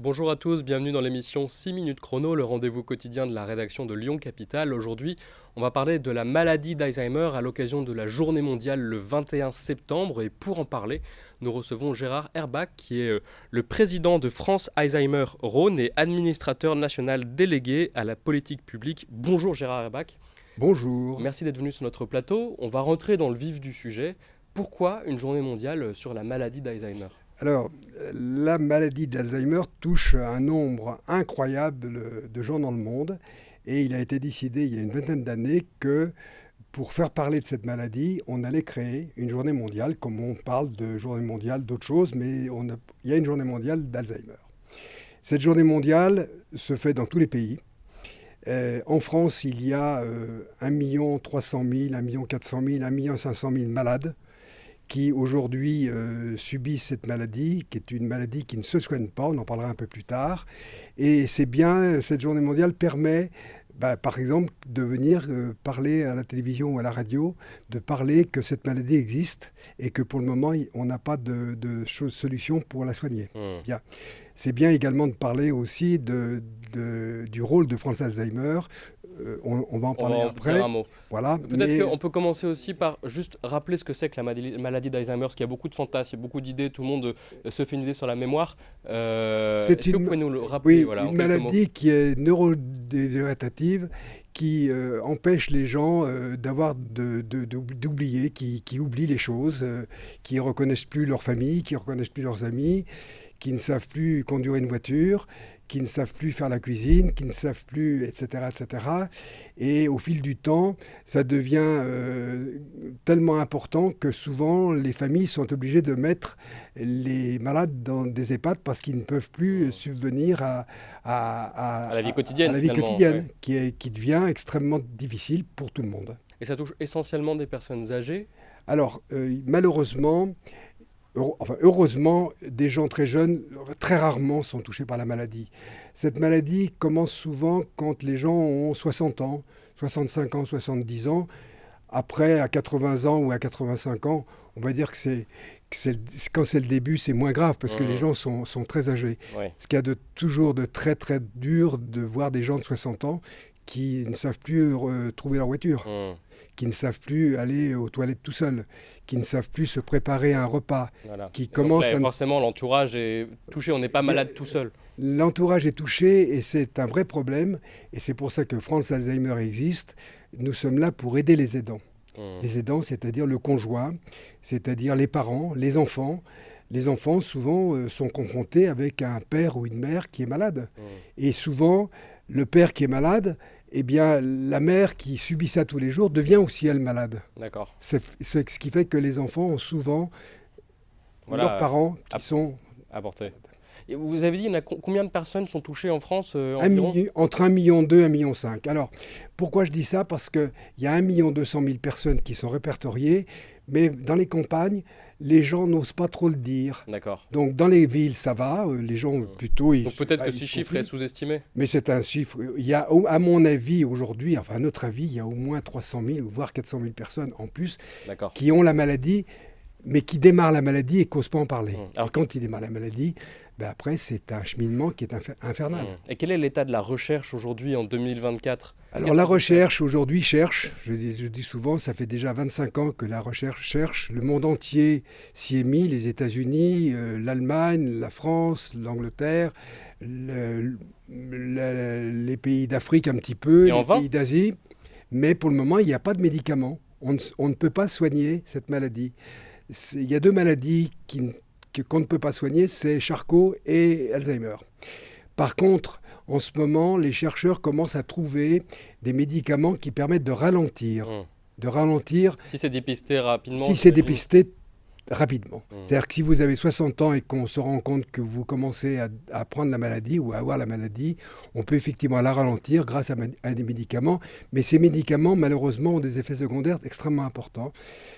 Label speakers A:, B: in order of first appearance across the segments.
A: Bonjour à tous, bienvenue dans l'émission 6 minutes chrono, le rendez-vous quotidien de la rédaction de Lyon Capitale. Aujourd'hui, on va parler de la maladie d'Alzheimer à l'occasion de la journée mondiale le 21 septembre. Et pour en parler, nous recevons Gérard Herbach, qui est le président de France Alzheimer Rhône et administrateur national délégué à la politique publique. Bonjour Gérard Herbach.
B: Bonjour.
A: Merci d'être venu sur notre plateau. On va rentrer dans le vif du sujet. Pourquoi une journée mondiale sur la maladie d'Alzheimer ?
B: Alors, la maladie d'Alzheimer touche un nombre incroyable de gens dans le monde et il a été décidé il y a une vingtaine d'années que pour faire parler de cette maladie, on allait créer une journée mondiale, comme on parle de journée mondiale d'autres choses, mais il y a une journée mondiale d'Alzheimer. Cette journée mondiale se fait dans tous les pays. En France, il y a 1 300 000, 1 400 000, 1 500 000 malades qui aujourd'hui subissent cette maladie, qui est une maladie qui ne se soigne pas, on en parlera un peu plus tard. Et c'est bien, cette journée mondiale permet, par exemple, de venir parler à la télévision ou à la radio, de parler que cette maladie existe et que pour le moment, on n'a pas de solution pour la soigner. Bien. C'est bien également de parler aussi du rôle de France Alzheimer. On va en parler après.
A: Dire un mot.
B: Voilà,
A: Peut-être qu'on peut commencer aussi par juste rappeler ce que c'est que la maladie d'Alzheimer, parce qu'il y a beaucoup de fantasmes, il y a beaucoup d'idées, tout le monde se fait une idée sur la mémoire. Est-ce que vous pouvez nous le rappeler?
B: Oui, une maladie qui est neurodégénérative, qui empêche les gens d'oublier, qui oublient les choses, qui ne reconnaissent plus leur famille, qui ne reconnaissent plus leurs amis, qui ne savent plus conduire une voiture, qui ne savent plus faire la cuisine, qui ne savent plus, etc., etc. Et au fil du temps, ça devient tellement important que souvent, les familles sont obligées de mettre les malades dans des EHPAD parce qu'ils ne peuvent plus subvenir à
A: la vie quotidienne,
B: ouais. qui devient extrêmement difficile pour tout le monde.
A: Et ça touche essentiellement des personnes âgées?
B: Alors, malheureusement... heureusement, des gens très jeunes, très rarement, sont touchés par la maladie. Cette maladie commence souvent quand les gens ont 60 ans, 65 ans, 70 ans. Après, à 80 ans ou à 85 ans, on va dire que quand c'est le début, c'est moins grave parce que les gens sont très âgés.
A: Ouais.
B: Ce qu'il y a toujours de très très dur de voir des gens de 60 ans qui ne savent plus trouver leur voiture. Qui ne savent plus aller aux toilettes tout seuls, qui ne savent plus se préparer un repas,
A: Voilà.
B: qui commencent
A: forcément, l'entourage est touché, on n'est pas malade tout seul.
B: L'entourage est touché et c'est un vrai problème. Et c'est pour ça que France Alzheimer existe. Nous sommes là pour aider les aidants. Les aidants, c'est-à-dire le conjoint, c'est-à-dire les parents, les enfants. Les enfants, souvent, sont confrontés avec un père ou une mère qui est malade. Et souvent, le père qui est malade, eh bien, la mère qui subit ça tous les jours devient aussi elle malade.
A: D'accord.
B: C'est ce qui fait que les enfants ont souvent leurs parents qui sont
A: avortés. Et vous avez dit, combien de personnes sont touchées en France environ?
B: Entre 1,2 million et 1,5 million. Alors, pourquoi je dis ça? Parce qu'il y a 1,2 million personnes qui sont répertoriées, mais dans les campagnes, les gens n'osent pas trop le dire.
A: D'accord.
B: Donc, dans les villes, ça va. Les gens, plutôt...
A: Donc, peut-être que ce chiffre est sous-estimé.
B: Mais c'est un chiffre... Il y a, à mon avis, aujourd'hui, enfin, à notre avis, il y a au moins 300 000, voire 400 000 personnes en plus qui ont la maladie, mais qui démarrent la maladie et n'osent pas en parler. Alors, quand ils démarrent la maladie... après, c'est un cheminement qui est infernal.
A: Et quel est l'état de la recherche aujourd'hui en 2024?
B: Alors la recherche aujourd'hui cherche, je dis souvent, ça fait déjà 25 ans que la recherche cherche. Le monde entier s'y est mis, les États-Unis, l'Allemagne, la France, l'Angleterre, les pays d'Afrique un petit peu, les pays d'Asie. Mais pour le moment, il n'y a pas de médicaments. On ne peut pas soigner cette maladie. Il y a deux maladies qu'on ne peut pas soigner, c'est Charcot et Alzheimer. Par contre, en ce moment, les chercheurs commencent à trouver des médicaments qui permettent de ralentir.
A: Si c'est dépisté rapidement.
B: Si c'est dépisté rapidement. C'est-à-dire que si vous avez 60 ans et qu'on se rend compte que vous commencez à prendre la maladie ou à avoir la maladie, on peut effectivement la ralentir grâce à des médicaments. Mais ces médicaments, malheureusement, ont des effets secondaires extrêmement importants.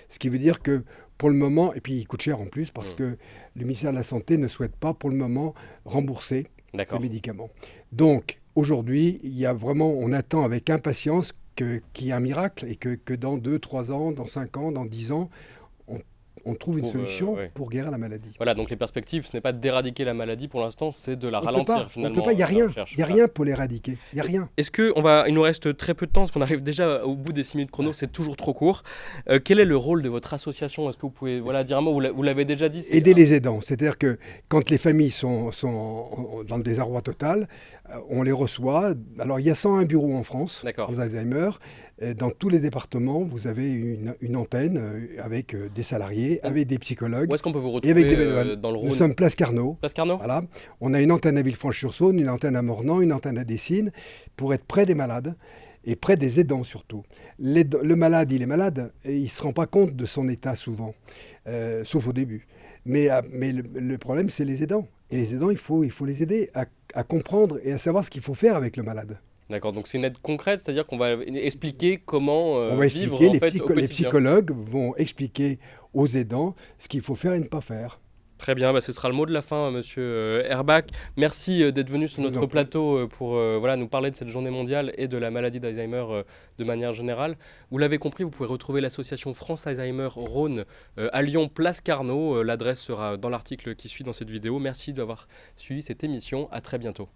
B: Ce qui veut dire que pour le moment, et puis ils coûtent cher en plus parce que le ministère de la Santé ne souhaite pas pour le moment rembourser ces médicaments. Donc aujourd'hui, on attend avec impatience qu'il y ait un miracle et que dans 2, 3 ans, dans 5 ans, dans 10 ans, on trouve une solution pour guérir la maladie.
A: Voilà, donc les perspectives, ce n'est pas d'éradiquer la maladie pour l'instant, c'est de la ralentir finalement.
B: On ne peut pas, il n'y a rien. Il n'y a rien pour l'éradiquer. Il n'y a rien.
A: Est-ce il nous reste très peu de temps, parce qu'on arrive déjà au bout des 6 minutes chrono, c'est toujours trop court. Quel est le rôle de votre association? Est-ce que vous pouvez dire un mot? Vous l'avez déjà dit.
B: Aider les aidants. C'est-à-dire que quand les familles sont dans le désarroi total, on les reçoit. Alors il y a 101 bureaux en France pour Alzheimer. Dans tous les départements, vous avez une antenne avec des salariés, avec des psychologues.
A: Où est-ce qu'on peut vous retrouver dans le Rhône?
B: Nous sommes Place Carnot.
A: Place Carnot.
B: Voilà. On a une antenne à Villefranche-sur-Saône, une antenne à Mornan, une antenne à Dessines, pour être près des malades et près des aidants surtout. Le malade, il est malade et il ne se rend pas compte de son état souvent, sauf au début. Mais le problème, c'est les aidants. Et les aidants, il faut les aider à comprendre et à savoir ce qu'il faut faire avec le malade.
A: D'accord, donc c'est une aide concrète, c'est-à-dire qu'on va expliquer comment
B: on va
A: vivre
B: expliquer,
A: en fait, au quotidien.
B: Les psychologues vont expliquer aux aidants ce qu'il faut faire et ne pas faire.
A: Très bien, ce sera le mot de la fin, monsieur Erbach. Merci d'être venu sur notre plateau pour nous parler de cette journée mondiale et de la maladie d'Alzheimer de manière générale. Vous l'avez compris, vous pouvez retrouver l'association France Alzheimer Rhône à Lyon, Place Carnot. L'adresse sera dans l'article qui suit dans cette vidéo. Merci d'avoir suivi cette émission. À très bientôt.